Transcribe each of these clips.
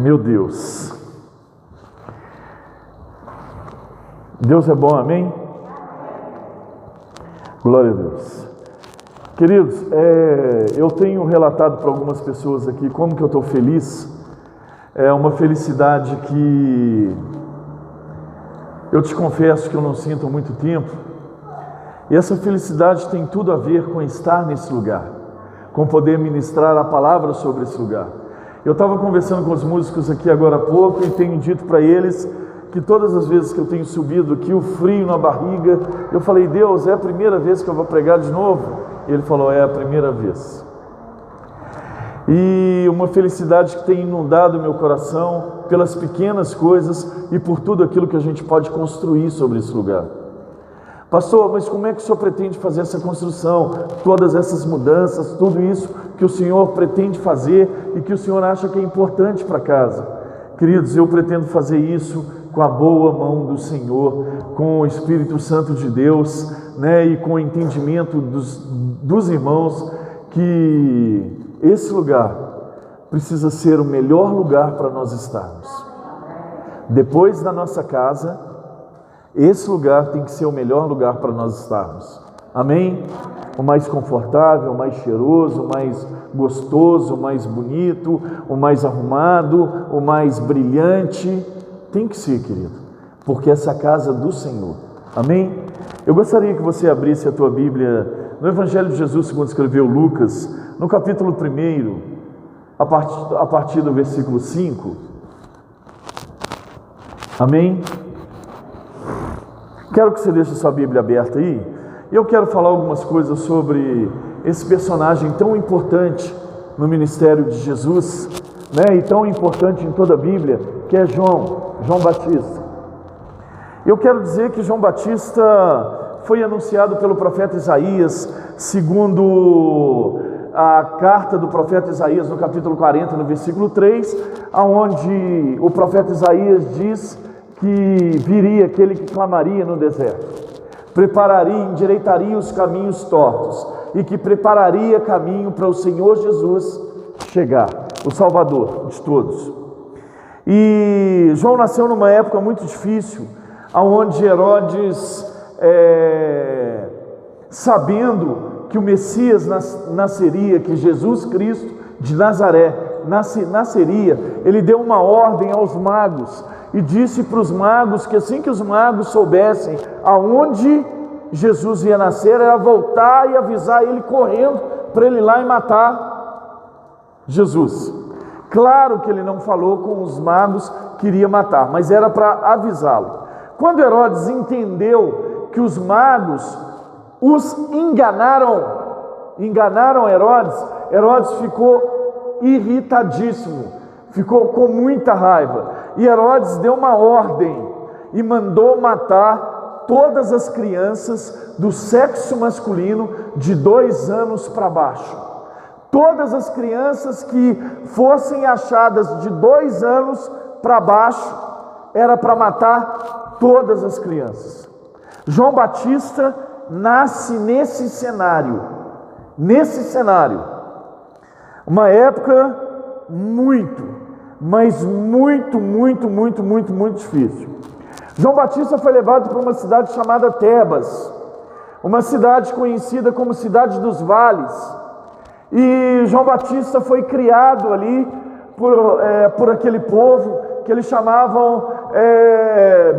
Meu Deus. Deus é bom, amém? Glória a Deus. Queridos, eu tenho relatado para algumas pessoas aqui como que eu estou feliz. É uma felicidade que eu te confesso que eu não sinto há muito tempo. E essa felicidade tem tudo a ver com estar nesse lugar, com poder ministrar a palavra sobre esse lugar. Eu estava conversando com os músicos aqui agora há pouco e tenho dito para eles que todas as vezes que eu tenho subido aqui, o frio na barriga, eu falei: Deus, é a primeira vez que eu vou pregar de novo? E Ele falou: é a primeira vez. E uma felicidade que tem inundado o meu coração pelas pequenas coisas e por tudo aquilo que a gente pode construir sobre esse lugar. Pastor, mas como é que o Senhor pretende fazer essa construção? Todas essas mudanças, tudo isso que o Senhor pretende fazer e que o Senhor acha que é importante para casa. Queridos, eu pretendo fazer isso com a boa mão do Senhor, com o Espírito Santo de Deus, e com o entendimento dos irmãos, que esse lugar precisa ser o melhor lugar para nós estarmos. Depois da nossa casa, esse lugar tem que ser o melhor lugar para nós estarmos. Amém? O mais confortável, o mais cheiroso, o mais gostoso, o mais bonito, o mais arrumado, o mais brilhante. Tem que ser, querido, porque essa é a casa do Senhor. Amém? Eu gostaria que você abrisse a tua Bíblia no Evangelho de Jesus segundo escreveu Lucas, no capítulo 1, a partir do versículo 5. Amém? Quero que você deixe a sua Bíblia aberta aí. E eu quero falar algumas coisas sobre esse personagem tão importante no ministério de Jesus, e tão importante em toda a Bíblia, que é João Batista. Eu quero dizer que João Batista foi anunciado pelo profeta Isaías, segundo a carta do profeta Isaías, no capítulo 40, no versículo 3, aonde o profeta Isaías diz que viria aquele que clamaria no deserto, prepararia, endireitaria os caminhos tortos, e que prepararia caminho para o Senhor Jesus chegar, o Salvador de todos. E João nasceu numa época muito difícil, onde Herodes, sabendo que o Messias nasceria, que Jesus Cristo de Nazaré nasceria, ele deu uma ordem aos magos e disse para os magos que assim que os magos soubessem aonde Jesus ia nascer, era voltar e avisar ele correndo para ele ir lá e matar Jesus. Claro que ele não falou com os magos que iria matar, mas era para avisá-lo. Quando Herodes entendeu que os magos os enganaram Herodes ficou irritadíssimo, ficou com muita raiva. E Herodes deu uma ordem e mandou matar todas as crianças do sexo masculino de 2 anos para baixo. Todas as crianças que fossem achadas de 2 anos para baixo, era para matar todas as crianças. João Batista nasce nesse cenário, uma época muito difícil. João Batista foi levado para uma cidade chamada Tebas, uma cidade conhecida como Cidade dos Vales, e João Batista foi criado ali por aquele povo que eles chamavam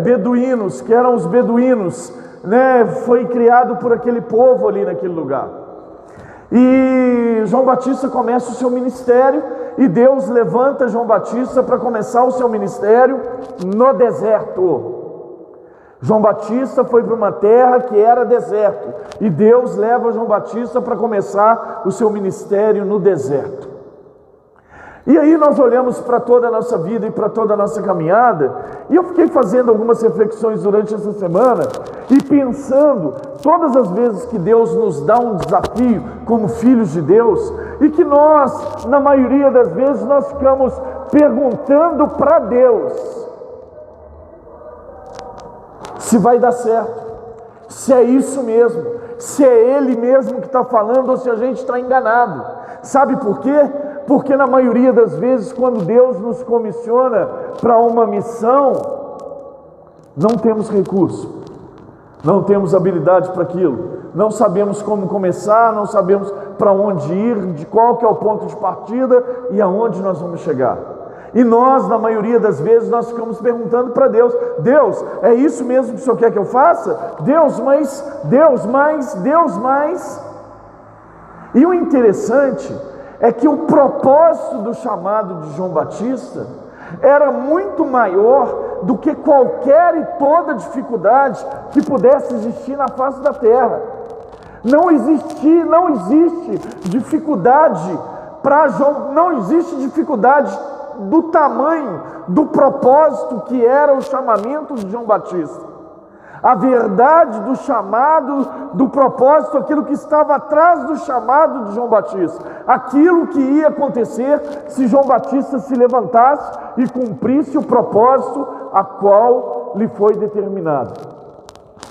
beduínos, que eram os beduínos, foi criado por aquele povo ali naquele lugar. E João Batista começa o seu ministério, e Deus levanta João Batista para começar o seu ministério no deserto. João Batista foi para uma terra que era deserto, e Deus leva João Batista para começar o seu ministério no deserto. E aí nós olhamos para toda a nossa vida e para toda a nossa caminhada, e eu fiquei fazendo algumas reflexões durante essa semana, e pensando todas as vezes que Deus nos dá um desafio como filhos de Deus, e que nós, na maioria das vezes, nós ficamos perguntando para Deus se vai dar certo, se é isso mesmo, se é Ele mesmo que está falando ou se a gente está enganado. Sabe por quê? Porque na maioria das vezes, quando Deus nos comissiona para uma missão, não temos recurso, não temos habilidade para aquilo, não sabemos como começar, não sabemos para onde ir, de qual que é o ponto de partida e aonde nós vamos chegar. E nós, na maioria das vezes, nós ficamos perguntando para Deus: Deus, é isso mesmo que o Senhor quer que eu faça? Deus, mais. E o interessante é que o propósito do chamado de João Batista era muito maior do que qualquer e toda dificuldade que pudesse existir na face da terra. Não existe dificuldade para João, não existe dificuldade do tamanho do propósito que era o chamamento de João Batista. A verdade do chamado, do propósito, aquilo que estava atrás do chamado de João Batista, aquilo que ia acontecer se João Batista se levantasse e cumprisse o propósito a qual lhe foi determinado.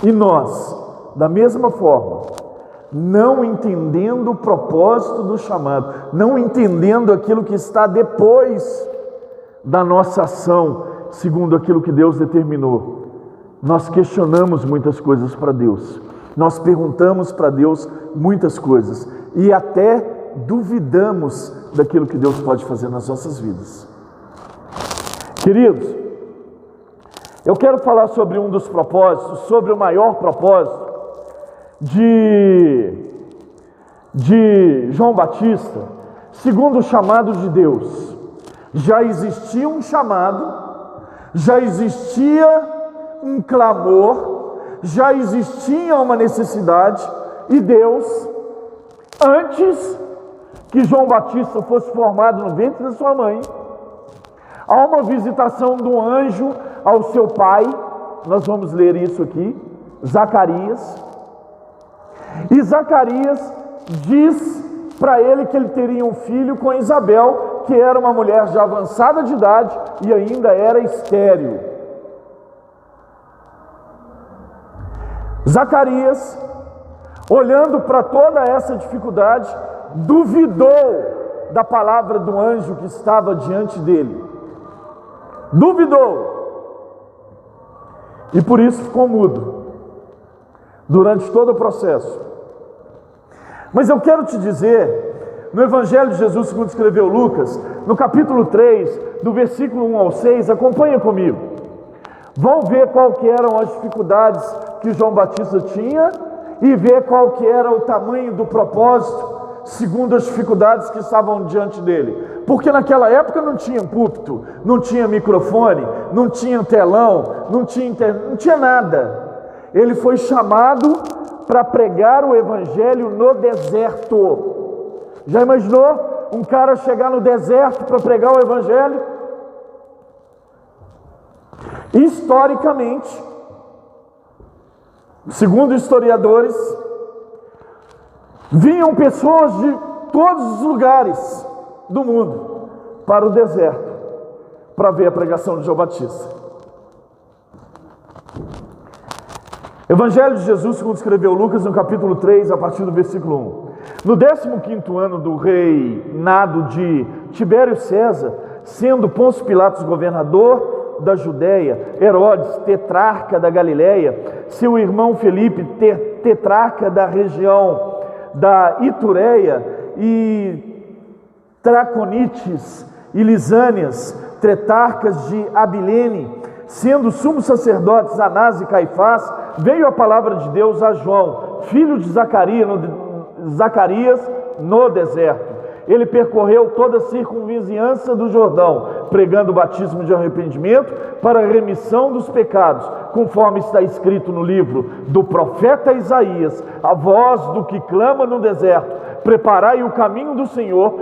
E nós, da mesma forma, não entendendo o propósito do chamado, não entendendo aquilo que está depois da nossa ação, segundo aquilo que Deus determinou, nós questionamos muitas coisas para Deus, nós perguntamos para Deus muitas coisas e até duvidamos daquilo que Deus pode fazer nas nossas vidas. Queridos, eu quero falar sobre um dos propósitos, sobre o maior propósito de João Batista, segundo o chamado de Deus. Já existia um chamado, já existia um clamor, já existia uma necessidade, e Deus, antes que João Batista fosse formado no ventre da sua mãe, há uma visitação do anjo ao seu pai. Nós vamos ler isso aqui, Zacarias, e Zacarias diz para ele que ele teria um filho com Isabel, que era uma mulher já avançada de idade e ainda era estéril. Zacarias, olhando para toda essa dificuldade, duvidou da palavra do anjo que estava diante dele. Duvidou. E por isso ficou mudo durante todo o processo. Mas eu quero te dizer, no Evangelho de Jesus segundo escreveu Lucas, no capítulo 3, do versículo 1 ao 6, acompanha comigo. Vão ver qual que eram as dificuldades que João Batista tinha e ver qual que era o tamanho do propósito segundo as dificuldades que estavam diante dele. Porque naquela época não tinha púlpito, não tinha microfone, não tinha telão, não tinha nada. Ele foi chamado para pregar o evangelho no deserto. Já imaginou um cara chegar no deserto para pregar o evangelho? Historicamente, segundo historiadores, vinham pessoas de todos os lugares do mundo para o deserto para ver a pregação de João Batista. Evangelho de Jesus, segundo escreveu Lucas, no capítulo 3, a partir do versículo 1. No 15º ano do reinado de Tibério César, sendo Pôncio Pilatos governador da Judéia, Herodes tetrarca da Galileia, seu irmão Felipe tetrarca da região da Itureia, e Traconites e Lisânias, tetrarcas de Abilene, sendo sumos sacerdotes Anás e Caifás, veio a palavra de Deus a João, filho de Zacarias, no deserto. Ele percorreu toda a circunvizinhança do Jordão, pregando o batismo de arrependimento para a remissão dos pecados, conforme está escrito no livro do profeta Isaías: a voz do que clama no deserto, preparai o caminho do Senhor,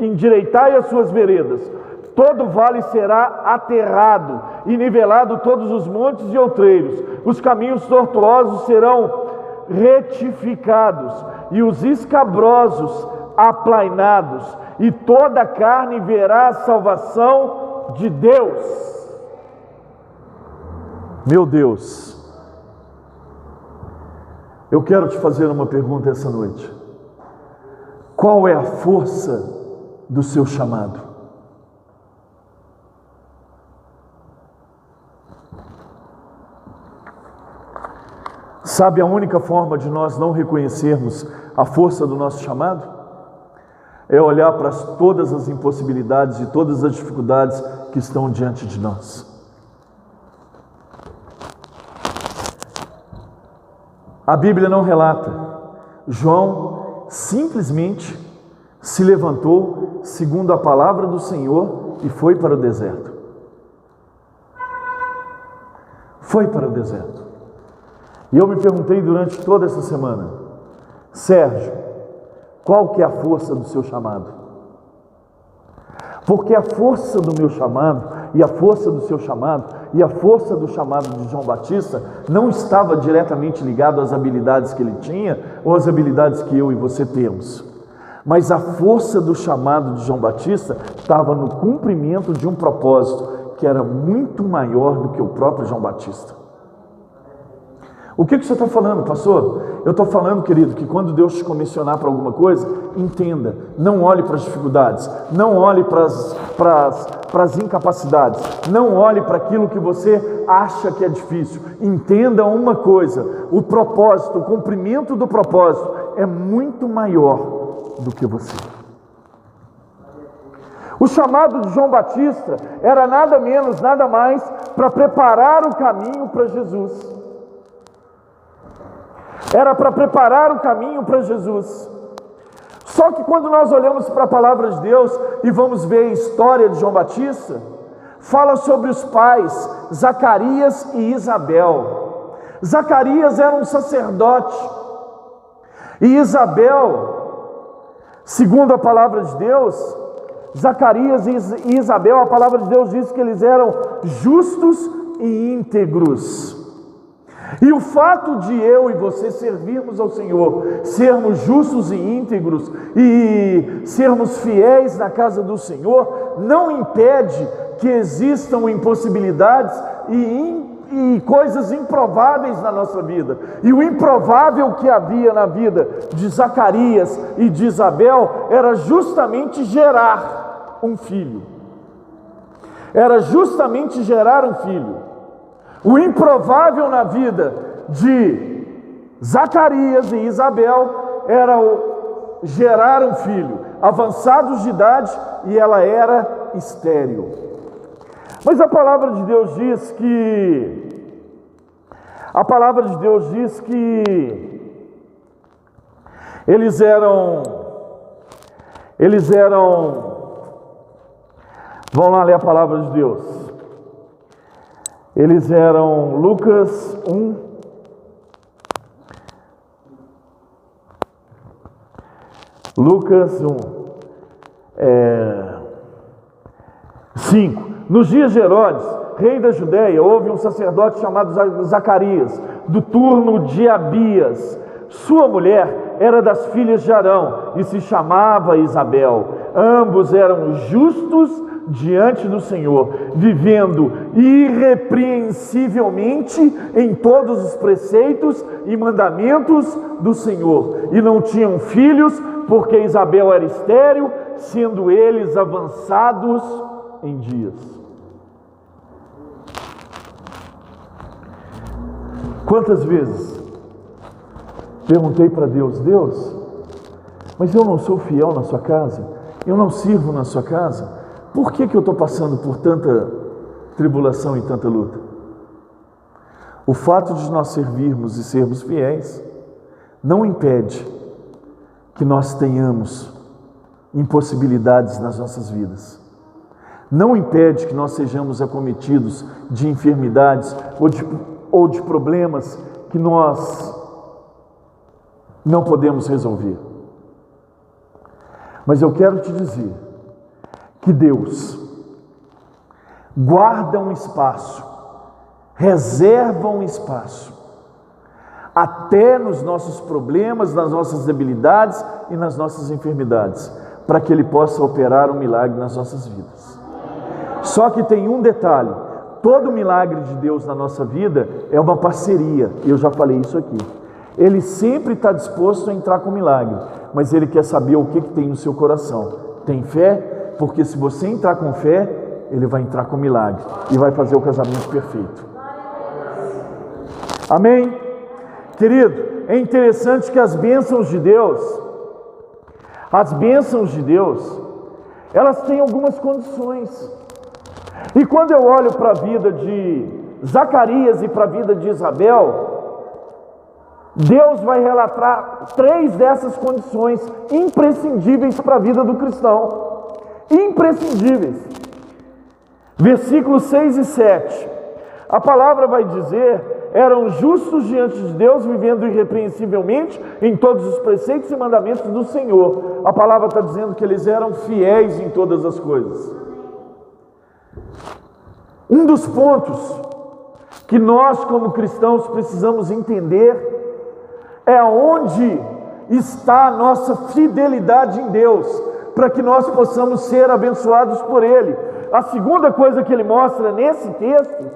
endireitai as suas veredas. Todo vale será aterrado e nivelado todos os montes e outreiros. Os caminhos tortuosos serão retificados e os escabrosos aplainados, e toda a carne verá a salvação de Deus. Meu Deus, eu quero te fazer uma pergunta essa noite. Qual é a força do seu chamado. Sabe a única forma de nós não reconhecermos a força do nosso chamado? É olhar para todas as impossibilidades e todas as dificuldades que estão diante de nós. A Bíblia não relata. João simplesmente se levantou segundo a palavra do Senhor e foi para o deserto. Foi para o deserto. E eu me perguntei durante toda essa semana: Sérgio, qual que é a força do seu chamado? Porque a força do meu chamado, e a força do seu chamado, e a força do chamado de João Batista não estava diretamente ligado às habilidades que ele tinha ou às habilidades que eu e você temos. Mas a força do chamado de João Batista estava no cumprimento de um propósito que era muito maior do que o próprio João Batista. O que você está falando, pastor? Eu estou falando, querido, que quando Deus te comissionar para alguma coisa, entenda, não olhe para as dificuldades, não olhe para as incapacidades, não olhe para aquilo que você acha que é difícil. Entenda uma coisa: o propósito, o cumprimento do propósito é muito maior do que você. O chamado de João Batista era nada menos, nada mais para preparar o caminho para Jesus. Era para preparar o caminho para Jesus. Só que quando nós olhamos para a palavra de Deus e vamos ver a história de João Batista, fala sobre os pais, Zacarias e Isabel. Zacarias era um sacerdote, e Isabel, segundo a palavra de Deus, Zacarias e Isabel, a palavra de Deus diz que eles eram justos e íntegros. E o fato de eu e você servirmos ao Senhor, sermos justos e íntegros e sermos fiéis na casa do Senhor, não impede que existam impossibilidades e coisas improváveis na nossa vida. E o improvável que havia na vida de Zacarias e de Isabel era justamente gerar um filho. Era justamente gerar um filho. O improvável na vida de Zacarias e Isabel era gerar um filho, avançados de idade, e ela era estéril. Mas a palavra de Deus diz que eles eram, vamos lá ler a palavra de Deus. Eles eram, Lucas 1, Lucas 1, 5. Nos dias de Herodes, rei da Judéia, houve um sacerdote chamado Zacarias, do turno de Abias. Sua mulher era das filhas de Arão e se chamava Isabel. Ambos eram justos diante do Senhor, vivendo irrepreensivelmente em todos os preceitos e mandamentos do Senhor, e não tinham filhos, porque Isabel era estéril, sendo eles avançados em dias. Quantas vezes perguntei para Deus: Deus, mas eu não sou fiel na sua casa, eu não sirvo na sua casa, por que eu estou passando por tanta tribulação e tanta luta? O fato de nós servirmos e sermos fiéis não impede que nós tenhamos impossibilidades nas nossas vidas. Não impede que nós sejamos acometidos de enfermidades ou de problemas que nós não podemos resolver. Mas eu quero te dizer que Deus guarda um espaço, reserva um espaço, até nos nossos problemas, nas nossas debilidades e nas nossas enfermidades, para que Ele possa operar um milagre nas nossas vidas. Só que tem um detalhe: todo milagre de Deus na nossa vida é uma parceria, eu já falei isso aqui. Ele sempre está disposto a entrar com milagre, mas Ele quer saber o que tem no seu coração. Tem fé? Porque se você entrar com fé, ele vai entrar com milagre e vai fazer o casamento perfeito. Amém? Querido, é interessante que as bênçãos de Deus, elas têm algumas condições. E quando eu olho para a vida de Zacarias e para a vida de Isabel, Deus vai relatar 3 dessas condições imprescindíveis para a vida do cristão. Imprescindíveis. Versículos 6 e 7. A palavra vai dizer: eram justos diante de Deus, vivendo irrepreensivelmente em todos os preceitos e mandamentos do Senhor. A palavra está dizendo que eles eram fiéis em todas as coisas. Um dos pontos que nós como cristãos precisamos entender é onde está a nossa fidelidade em Deus, para que nós possamos ser abençoados por Ele. A segunda coisa que ele mostra nesse texto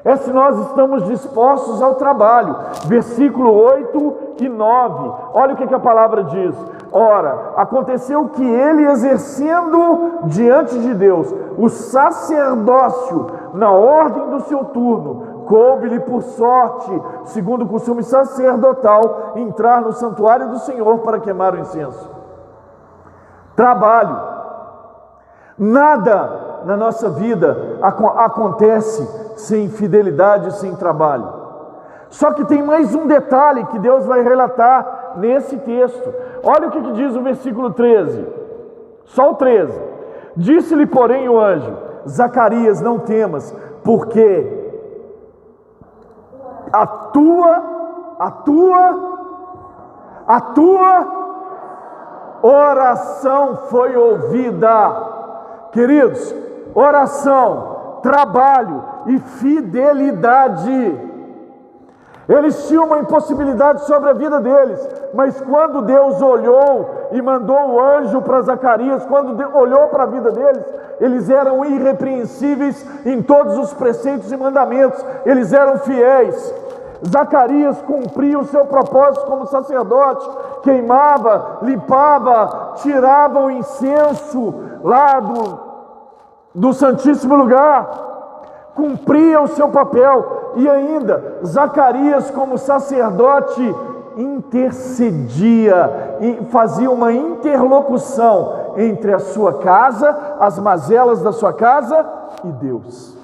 é se nós estamos dispostos ao trabalho. Versículo 8 e 9. Olha o que a palavra diz. Ora, aconteceu que ele, exercendo diante de Deus o sacerdócio na ordem do seu turno, coube-lhe por sorte, segundo o costume sacerdotal, entrar no santuário do Senhor para queimar o incenso. Trabalho. Nada na nossa vida acontece sem fidelidade, sem trabalho. Só que tem mais um detalhe que Deus vai relatar nesse texto. Olha o que diz o versículo 13. Só o 13. Disse-lhe, porém, o anjo: Zacarias, não temas, porque a tua oração foi ouvida. Queridos, oração, trabalho e fidelidade. Eles tinham uma impossibilidade sobre a vida deles, mas quando Deus olhou e mandou o anjo para Zacarias, quando olhou para a vida deles, eles eram irrepreensíveis em todos os preceitos e mandamentos, eles eram fiéis. Zacarias cumpria o seu propósito como sacerdote, queimava, limpava, tirava o incenso lá do Santíssimo Lugar, cumpria o seu papel. E ainda, Zacarias como sacerdote intercedia e fazia uma interlocução entre a sua casa, as mazelas da sua casa e Deus.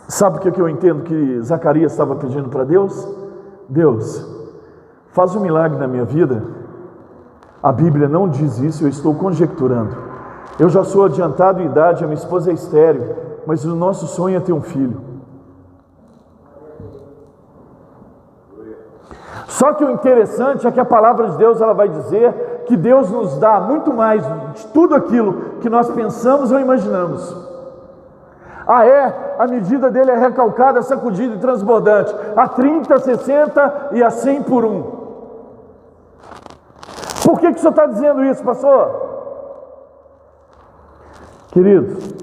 Sabe o que eu entendo que Zacarias estava pedindo para Deus? Deus, faz um milagre na minha vida. A Bíblia não diz isso, eu estou conjecturando. Eu já sou adiantado em idade, a minha esposa é estéril, mas o nosso sonho é ter um filho. Só que o interessante é que a palavra de Deus, ela vai dizer que Deus nos dá muito mais de tudo aquilo que nós pensamos ou imaginamos. A medida dele é recalcada, sacudida e transbordante, a 30, 60 e a 100 por 1. Por que o senhor está dizendo isso, pastor? Queridos,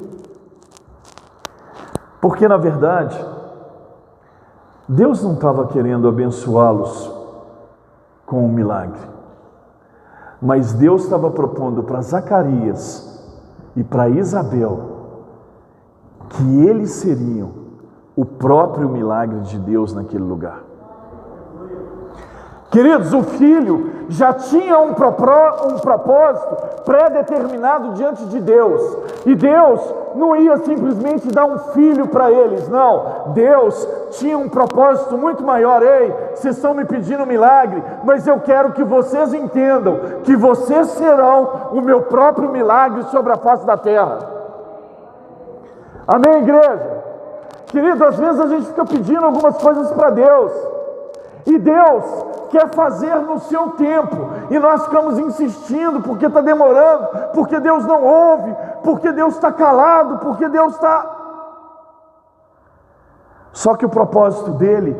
porque na verdade Deus não estava querendo abençoá-los com um milagre, mas Deus estava propondo para Zacarias e para Isabel que eles seriam o próprio milagre de Deus naquele lugar. Queridos, o filho já tinha um propósito pré-determinado diante de Deus, e Deus não ia simplesmente dar um filho para eles, não. Deus tinha um propósito muito maior. Ei, vocês estão me pedindo um milagre, mas eu quero que vocês entendam que vocês serão o meu próprio milagre sobre a face da terra. Amém, igreja? Querido, às vezes a gente fica pedindo algumas coisas para Deus, e Deus quer fazer no seu tempo, e nós ficamos insistindo porque está demorando, porque Deus não ouve, porque Deus está calado, porque Deus está... Só que o propósito dele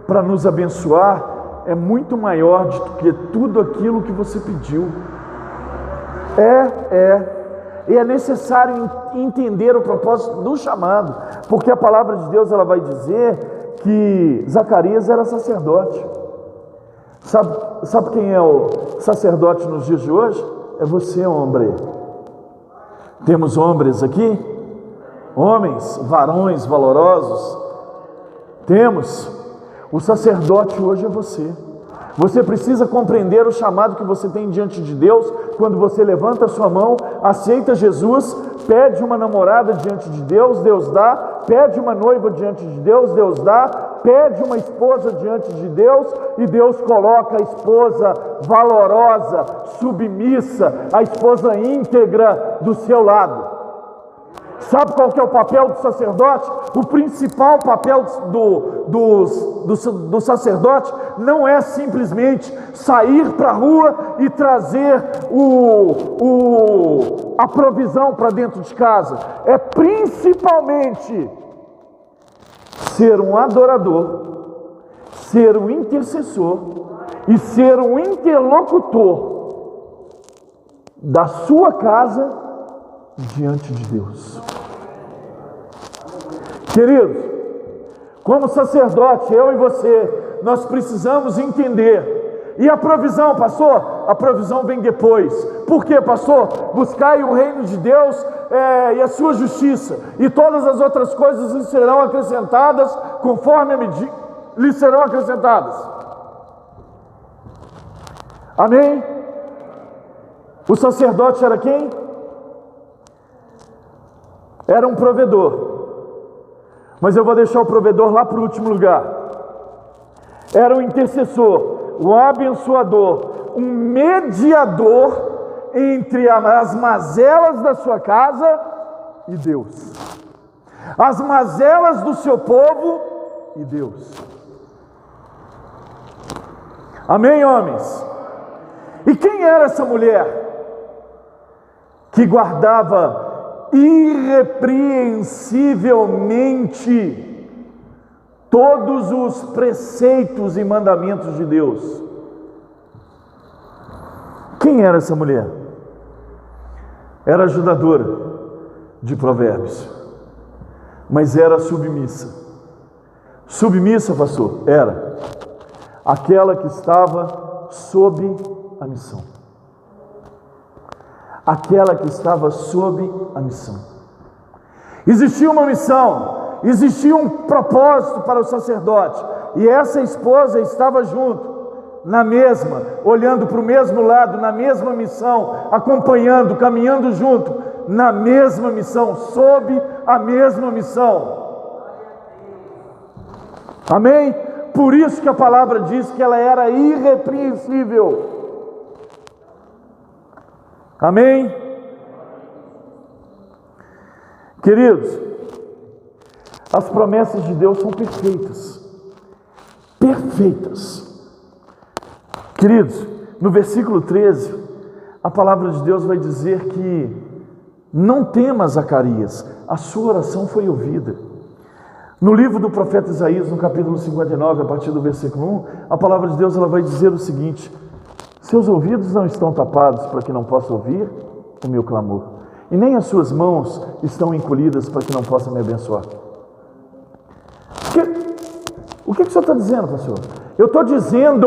para nos abençoar é muito maior do que tudo aquilo que você pediu. E é necessário entender o propósito do chamado, porque a palavra de Deus, ela vai dizer que Zacarias era sacerdote. Sabe quem é o sacerdote nos dias de hoje? É você, homem. Temos homens aqui? Homens, varões valorosos? Temos. O sacerdote hoje é você. Você precisa compreender o chamado que você tem diante de Deus quando você levanta a sua mão, aceita Jesus, pede uma namorada diante de Deus, Deus dá, pede uma noiva diante de Deus, Deus dá, pede uma esposa diante de Deus e Deus coloca a esposa valorosa, submissa, a esposa íntegra do seu lado. Sabe qual que é o papel do sacerdote? O principal papel do sacerdote não é simplesmente sair para a rua e trazer a provisão para dentro de casa. É principalmente ser um adorador, ser um intercessor e ser um interlocutor da sua casa diante de Deus. Queridos, como sacerdote, eu e você, nós precisamos entender. E a provisão, pastor? A provisão vem depois. Por quê, pastor? Buscai o reino de Deus e a sua justiça, e todas as outras coisas lhe serão acrescentadas conforme lhe serão acrescentadas. Amém? O sacerdote era quem? Era um provedor. Mas eu vou deixar o provedor lá para o último lugar. Era um intercessor, um abençoador, um mediador entre as mazelas da sua casa e Deus, as mazelas do seu povo e Deus. Amém, homens? E quem era essa mulher que guardava irrepreensivelmente todos os preceitos e mandamentos de Deus? Quem era essa mulher? Era ajudadora de Provérbios, mas era submissa. Submissa, pastor? Era aquela que estava sob a missão. Aquela que estava sob a missão. Existia uma missão, existia um propósito para o sacerdote, e essa esposa estava junto, na mesma, olhando para o mesmo lado, na mesma missão, acompanhando, caminhando junto, na mesma missão, sob a mesma missão. Amém? Por isso que a palavra diz que ela era irrepreensível. Amém? Queridos, as promessas de Deus são perfeitas. Perfeitas. Queridos, no versículo 13, a palavra de Deus vai dizer que não temas, Zacarias, a sua oração foi ouvida. No livro do profeta Isaías, no capítulo 59, a partir do versículo 1, a palavra de Deus ela vai dizer o seguinte: seus ouvidos não estão tapados para que não possa ouvir o meu clamor, e nem as suas mãos estão encolhidas para que não possa me abençoar. O que o senhor está dizendo, pastor? Eu estou dizendo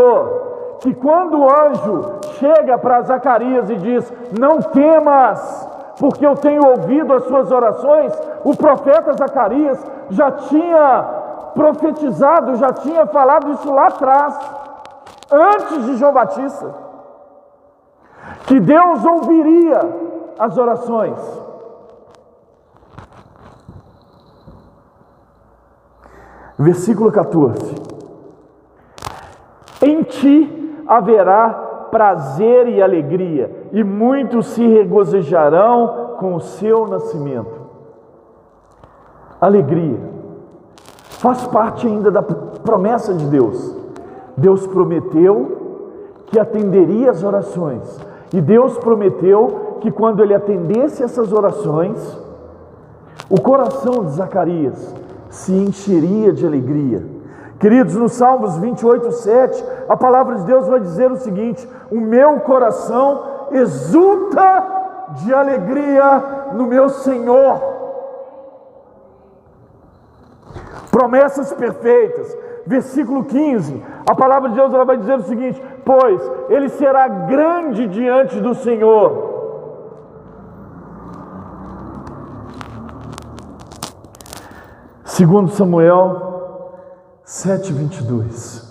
que quando o anjo chega para Zacarias e diz: não temas, porque eu tenho ouvido as suas orações, o profeta Zacarias já tinha profetizado, já tinha falado isso lá atrás, antes de João Batista, que Deus ouviria as orações. Versículo 14: em ti haverá prazer e alegria, e muitos se regozijarão com o seu nascimento. Alegria faz parte ainda da promessa de Deus. Deus prometeu que atenderia as orações, e Deus prometeu que quando ele atendesse essas orações, o coração de Zacarias se encheria de alegria. Queridos, no Salmos 28:7, a palavra de Deus vai dizer o seguinte: o meu coração exulta de alegria no meu Senhor. Promessas perfeitas, versículo 15, a palavra de Deus ela vai dizer o seguinte: pois ele será grande diante do Senhor. Segundo Samuel 7:22,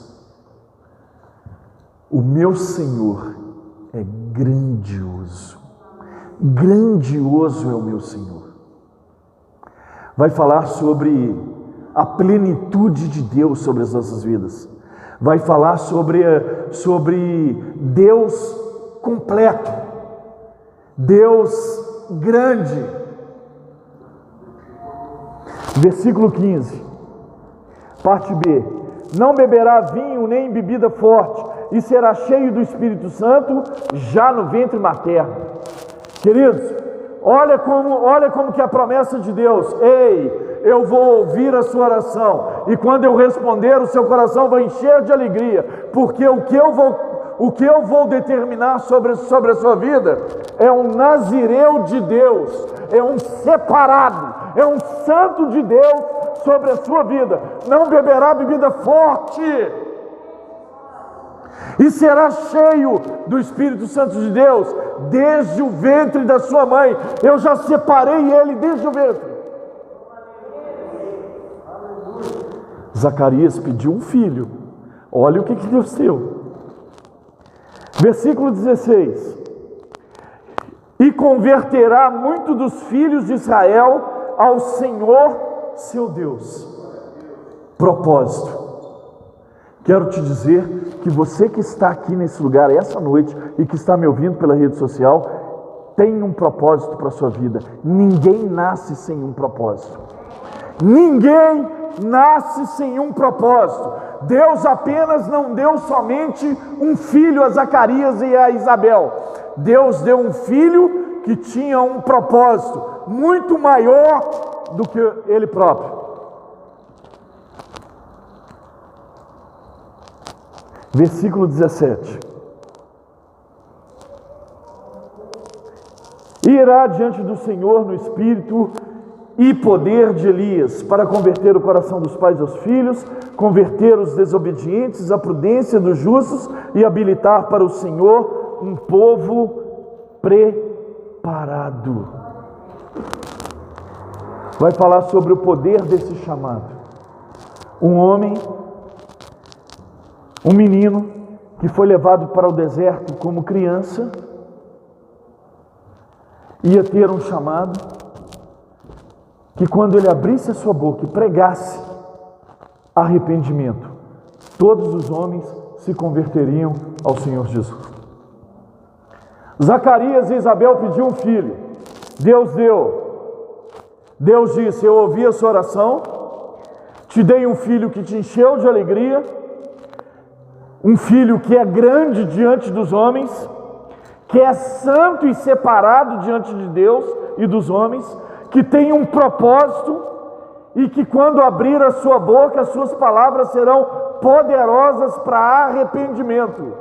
o meu Senhor é grandioso, grandioso é o meu Senhor. Vai falar sobre a plenitude de Deus sobre as nossas vidas, vai falar sobre Deus completo, Deus grande. Versículo 15, parte B: não beberá vinho nem bebida forte, e será cheio do Espírito Santo já no ventre materno. Queridos, olha como que é a promessa de Deus: ei, eu vou ouvir a sua oração, e quando eu responder, o seu coração vai encher de alegria, porque o que eu vou determinar sobre a sua vida é um nazireu de Deus, é um separado, é um santo de Deus sobre a sua vida. Não beberá bebida forte, e será cheio do Espírito Santo de Deus desde o ventre da sua mãe. Eu já separei ele desde o ventre. Zacarias pediu um filho. Olha o que Deus deu. Versículo 16: e converterá muito dos filhos de Israel ao Senhor seu Deus. Propósito. Quero te dizer que você que está aqui nesse lugar essa noite e que está me ouvindo pela rede social, tem um propósito para a sua vida. Ninguém nasce sem um propósito. Ninguém nasce sem um propósito. Deus apenas não deu somente um filho a Zacarias e a Isabel. Deus deu um filho que tinha um propósito muito maior do que ele próprio. Versículo 17: e irá diante do Senhor no espírito e poder de Elias, para converter o coração dos pais aos filhos, converter os desobedientes à prudência dos justos e habilitar para o Senhor um povo preparado. Vai falar sobre o poder desse chamado. Um homem, um menino que foi levado para o deserto como criança, ia ter um chamado que quando ele abrisse a sua boca e pregasse arrependimento, todos os homens se converteriam ao Senhor Jesus. Zacarias e Isabel pediu um filho. Deus deu. Deus disse: eu ouvi a sua oração, te dei um filho que te encheu de alegria, um filho que é grande diante dos homens, que é santo e separado diante de Deus e dos homens, que tem um propósito e que quando abrir a sua boca, as suas palavras serão poderosas para arrependimento.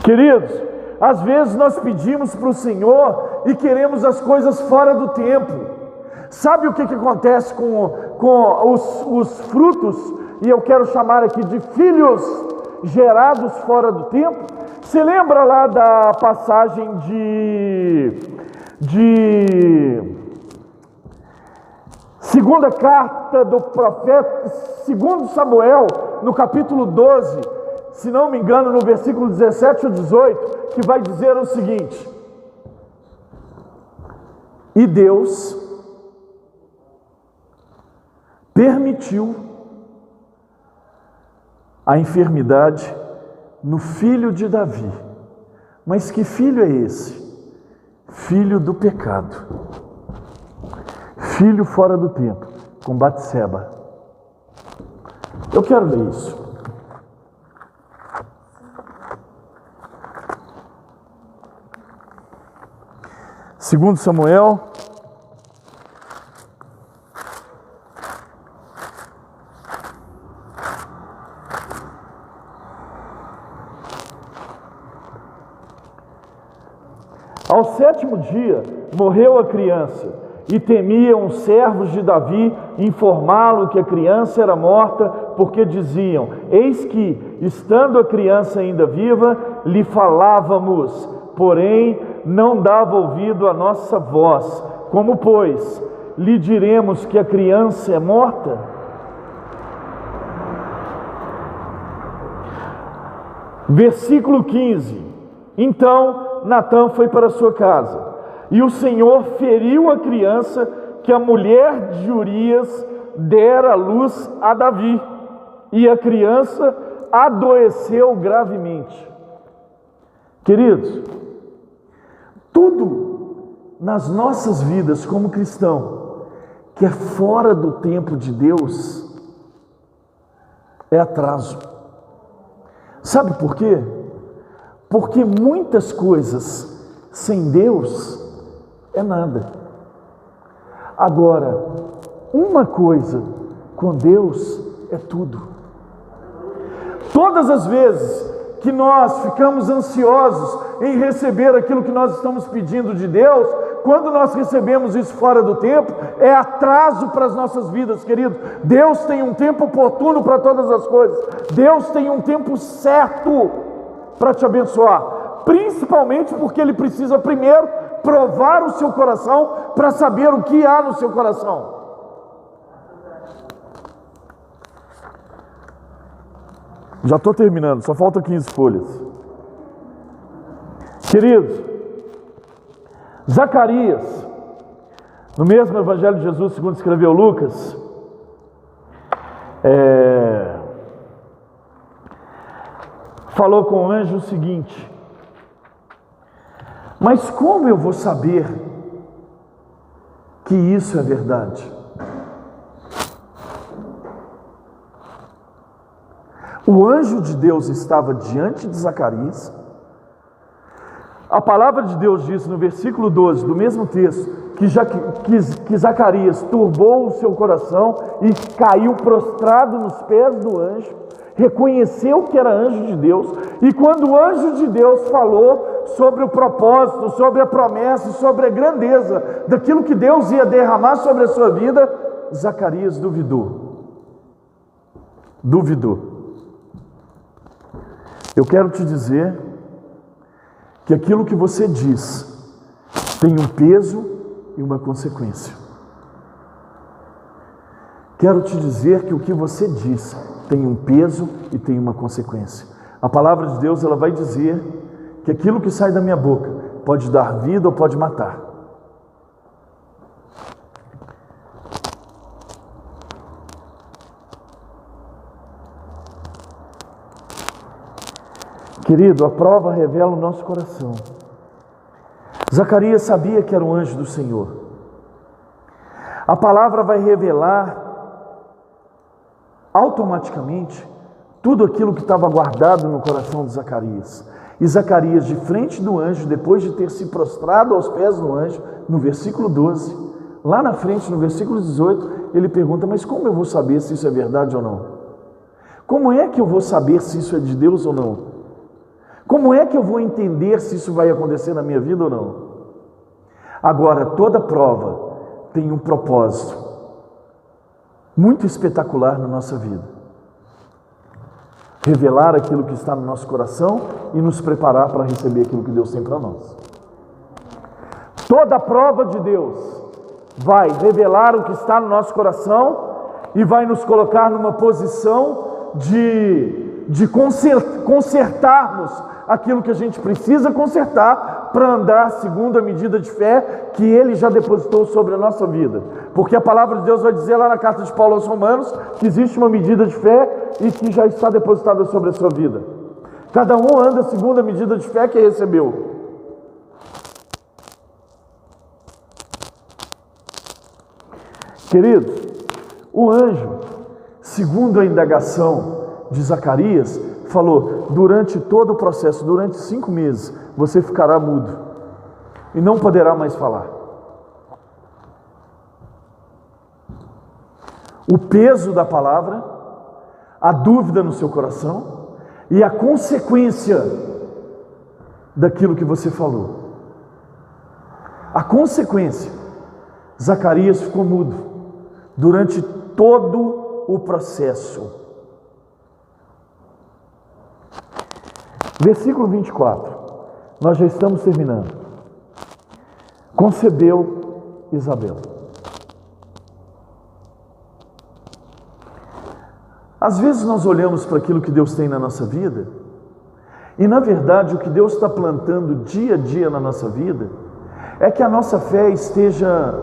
Queridos, às vezes nós pedimos para o Senhor e queremos as coisas fora do tempo. Sabe o que acontece com os frutos? E eu quero chamar aqui de filhos gerados fora do tempo. Você lembra lá da passagem de segunda carta do profeta, segundo Samuel, no capítulo 12, se não me engano, no versículo 17 ou 18, que vai dizer o seguinte: e Deus permitiu a enfermidade no filho de Davi. Mas que filho é esse? Filho do pecado, filho fora do tempo, com Batseba. Eu quero ler isso. Segundo Samuel, ao 7º dia morreu a criança, e temiam os servos de Davi informá-lo que a criança era morta, porque diziam: eis que, estando a criança ainda viva, lhe falávamos, porém não dava ouvido à nossa voz. Como, pois, lhe diremos que a criança é morta? Versículo 15. Então Natã foi para sua casa, e o Senhor feriu a criança que a mulher de Urias dera à luz a Davi, e a criança adoeceu gravemente. Queridos, tudo nas nossas vidas como cristão que é fora do tempo de Deus é atraso. Sabe por quê? Porque muitas coisas sem Deus é nada. Agora, uma coisa com Deus é tudo. Todas as vezes que nós ficamos ansiosos em receber aquilo que nós estamos pedindo de Deus, quando nós recebemos isso fora do tempo, é atraso para as nossas vidas, querido. Deus tem um tempo oportuno para todas as coisas. Deus tem um tempo certo para te abençoar, principalmente porque Ele precisa primeiro provar o seu coração para saber o que há no seu coração. Já estou terminando, só faltam 15 folhas. Queridos, Zacarias, no mesmo Evangelho de Jesus, segundo escreveu Lucas, falou com o anjo o seguinte: mas como eu vou saber que isso é verdade? O anjo de Deus estava diante de Zacarias. A palavra de Deus diz no versículo 12 do mesmo texto que Zacarias turbou o seu coração e caiu prostrado nos pés do anjo, reconheceu que era anjo de Deus, e quando o anjo de Deus falou sobre o propósito, sobre a promessa, sobre a grandeza daquilo que Deus ia derramar sobre a sua vida, Zacarias duvidou. Eu quero te dizer que aquilo que você diz tem um peso e uma consequência. Quero te dizer que o que você diz tem um peso e tem uma consequência. A palavra de Deus, ela vai dizer que aquilo que sai da minha boca pode dar vida ou pode matar. Querido, a prova revela o nosso coração. Zacarias sabia que era um anjo do Senhor. A palavra vai revelar automaticamente tudo aquilo que estava guardado no coração de Zacarias. E Zacarias, de frente do anjo, depois de ter se prostrado aos pés do anjo, no versículo 12, lá na frente, no versículo 18, ele pergunta: mas como eu vou saber se isso é verdade ou não? Como é que eu vou saber se isso é de Deus ou não? Como é que eu vou entender se isso vai acontecer na minha vida ou não? Agora, toda prova tem um propósito muito espetacular na nossa vida: revelar aquilo que está no nosso coração e nos preparar para receber aquilo que Deus tem para nós. Toda prova de Deus vai revelar o que está no nosso coração e vai nos colocar numa posição de consertarmos aquilo que a gente precisa consertar para andar segundo a medida de fé que Ele já depositou sobre a nossa vida. Porque a palavra de Deus vai dizer lá na carta de Paulo aos Romanos que existe uma medida de fé e que já está depositada sobre a sua vida. Cada um anda segundo a medida de fé que recebeu. Queridos, o anjo, segundo a indagação de Zacarias, falou: durante todo o processo, durante 5 meses, você ficará mudo e não poderá mais falar. O peso da palavra, a dúvida no seu coração e a consequência daquilo que você falou. A consequência Zacarias ficou mudo durante todo o processo. Versículo 24, nós já estamos terminando. Concebeu Isabel. Às vezes nós olhamos para aquilo que Deus tem na nossa vida, e na verdade o que Deus está plantando dia a dia na nossa vida, é que a nossa fé esteja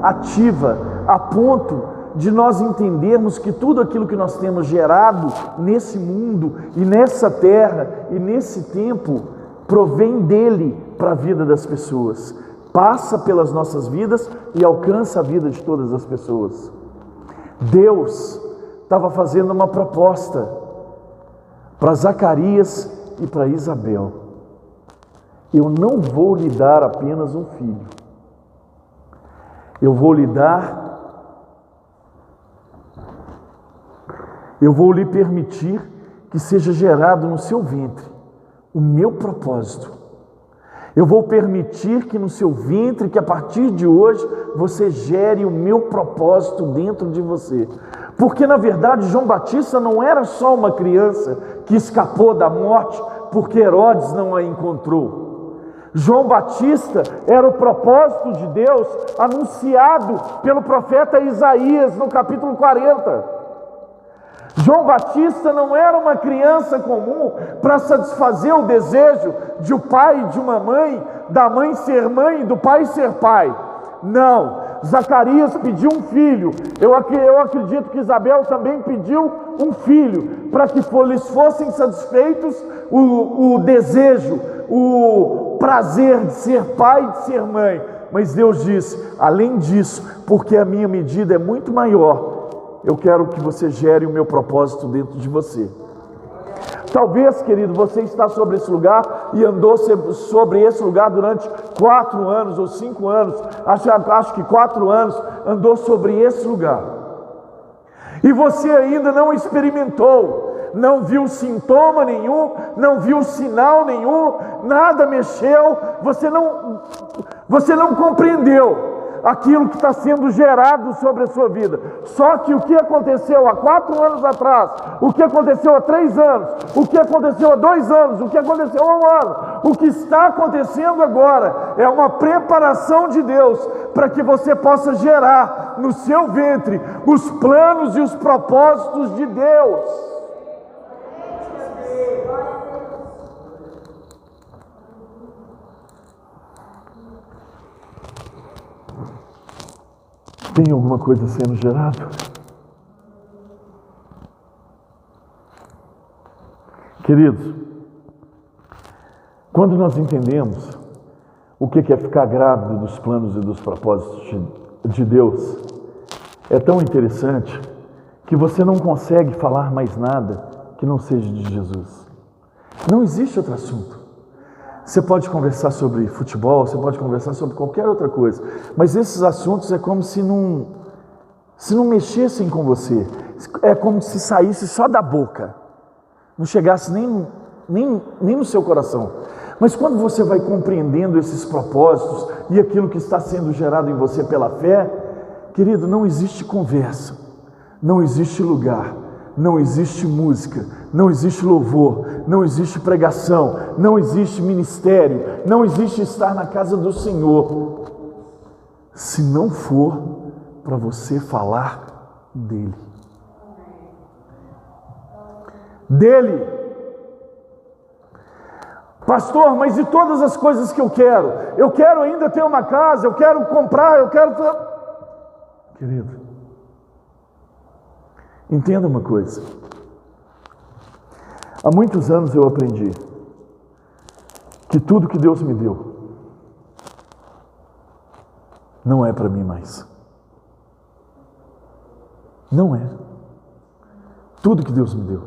ativa, a ponto de nós entendermos que tudo aquilo que nós temos gerado nesse mundo, e nessa terra, e nesse tempo, provém dele para a vida das pessoas, passa pelas nossas vidas e alcança a vida de todas as pessoas. Deus estava fazendo uma proposta para Zacarias e para Isabel. Eu não vou lhe dar apenas um filho, eu vou lhe permitir que seja gerado no seu ventre o meu propósito. Eu vou permitir que no seu ventre, que a partir de hoje você gere o meu propósito dentro de você. Porque na verdade João Batista não era só uma criança que escapou da morte porque Herodes não a encontrou. João Batista era o propósito de Deus anunciado pelo profeta Isaías no capítulo 40. João Batista não era uma criança comum para satisfazer o desejo de um pai e de uma mãe, da mãe ser mãe e do pai ser pai. Não, Zacarias pediu um filho. Eu acredito que Isabel também pediu um filho, para que lhes fossem satisfeitos o desejo, o prazer de ser pai e de ser mãe. Mas Deus disse, além disso, porque a minha medida é muito maior, eu quero que você gere o meu propósito dentro de você. Talvez, querido, você está sobre esse lugar e andou sobre esse lugar durante 4 anos ou 5 anos, acho que 4 anos, andou sobre esse lugar. E você ainda não experimentou, não viu sintoma nenhum, não viu sinal nenhum, nada mexeu, você não compreendeu aquilo que está sendo gerado sobre a sua vida. Só que o que aconteceu há 4 anos atrás, o que aconteceu há 3 anos, o que aconteceu há 2 anos, o que aconteceu há 1 ano, o que está acontecendo agora é uma preparação de Deus para que você possa gerar no seu ventre os planos e os propósitos de Deus. Tem alguma coisa sendo gerada? Queridos, quando nós entendemos o que é ficar grávido dos planos e dos propósitos de Deus, é tão interessante que você não consegue falar mais nada que não seja de Jesus. Não existe outro assunto. Você pode conversar sobre futebol, você pode conversar sobre qualquer outra coisa, mas esses assuntos é como se não mexessem com você, é como se saísse só da boca, não chegasse nem no seu coração. Mas quando você vai compreendendo esses propósitos e aquilo que está sendo gerado em você pela fé, querido, não existe conversa, não existe lugar, não existe música, não existe louvor, não existe pregação, não existe ministério, não existe estar na casa do Senhor, se não for para você falar dele. Dele. Pastor, mas e todas as coisas que eu quero? Eu quero ainda ter uma casa, eu quero comprar, eu quero... Querido, entenda uma coisa. Há muitos anos eu aprendi que tudo que Deus me deu não é para mim mais. Não é. Tudo que Deus me deu.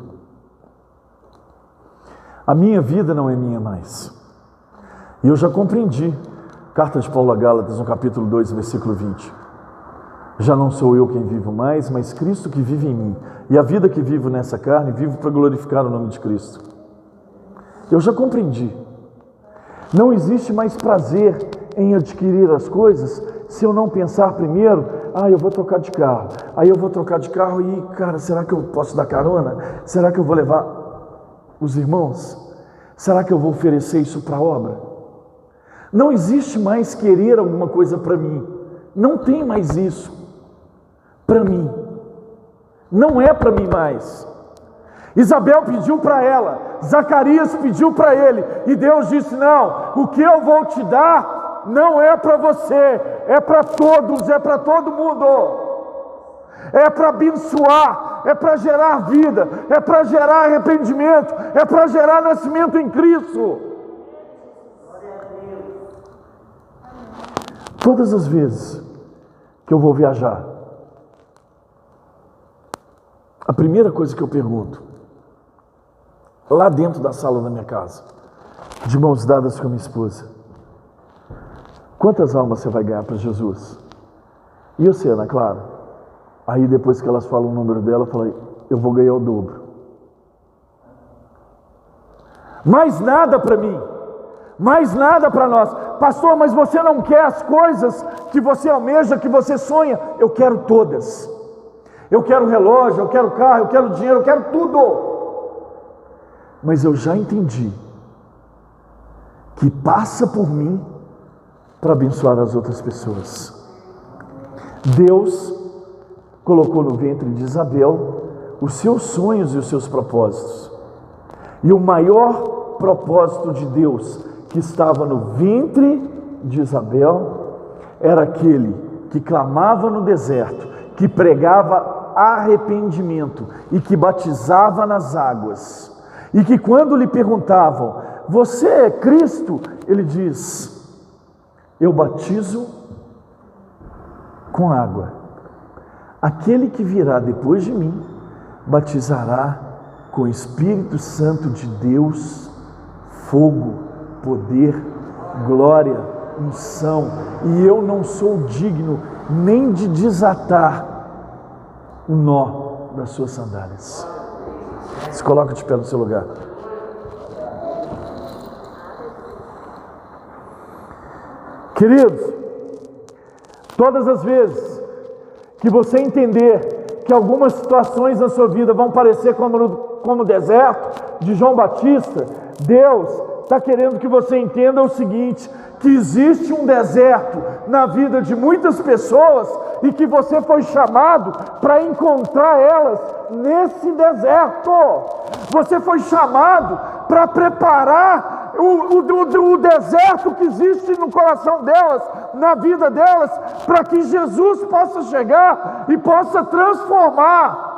A minha vida não é minha mais. E eu já compreendi. Carta de Paulo a Gálatas, no capítulo 2, versículo 20. Já não sou eu quem vivo mais, mas Cristo que vive em mim. E a vida que vivo nessa carne, vivo para glorificar o nome de Cristo. Eu já compreendi. Não existe mais prazer em adquirir as coisas se eu não pensar primeiro, eu vou trocar de carro, aí eu vou trocar de carro e, cara, será que eu posso dar carona? Será que eu vou levar os irmãos? Será que eu vou oferecer isso para a obra? Não existe mais querer alguma coisa para mim, não tem mais isso para mim, não é para mim mais. Isabel pediu para ela, Zacarias pediu para ele, e Deus disse: não, o que eu vou te dar não é para você, é para todos, é para todo mundo, é para abençoar, é para gerar vida, é para gerar arrependimento, é para gerar nascimento em Cristo. Todas as vezes que eu vou viajar, a primeira coisa que eu pergunto, lá dentro da sala da minha casa, de mãos dadas com a minha esposa: quantas almas você vai ganhar para Jesus? E você, Ana Clara? Aí depois que elas falam o número dela, eu falei: eu vou ganhar o dobro. Mais nada para mim, mais nada para nós. Pastor, mas você não quer as coisas que você almeja, que você sonha? Eu quero todas. Eu quero relógio, eu quero carro, eu quero dinheiro, eu quero tudo. Mas eu já entendi que passa por mim para abençoar as outras pessoas. Deus colocou no ventre de Isabel os seus sonhos e os seus propósitos. E o maior propósito de Deus que estava no ventre de Isabel era aquele que clamava no deserto, que pregava arrependimento e que batizava nas águas. E que quando lhe perguntavam: você é Cristo? Ele diz: eu batizo com água. Aquele que virá depois de mim batizará com o Espírito Santo de Deus, fogo, poder, glória, unção. E eu não sou digno nem de desatar o nó das suas sandálias. Se coloca de pé no seu lugar. Queridos, todas as vezes que você entender que algumas situações na sua vida vão parecer como o deserto de João Batista, Deus está querendo que você entenda o seguinte: que existe um deserto na vida de muitas pessoas e que você foi chamado para encontrar elas nesse deserto. Você foi chamado para preparar o deserto que existe no coração delas, na vida delas, para que Jesus possa chegar e possa transformar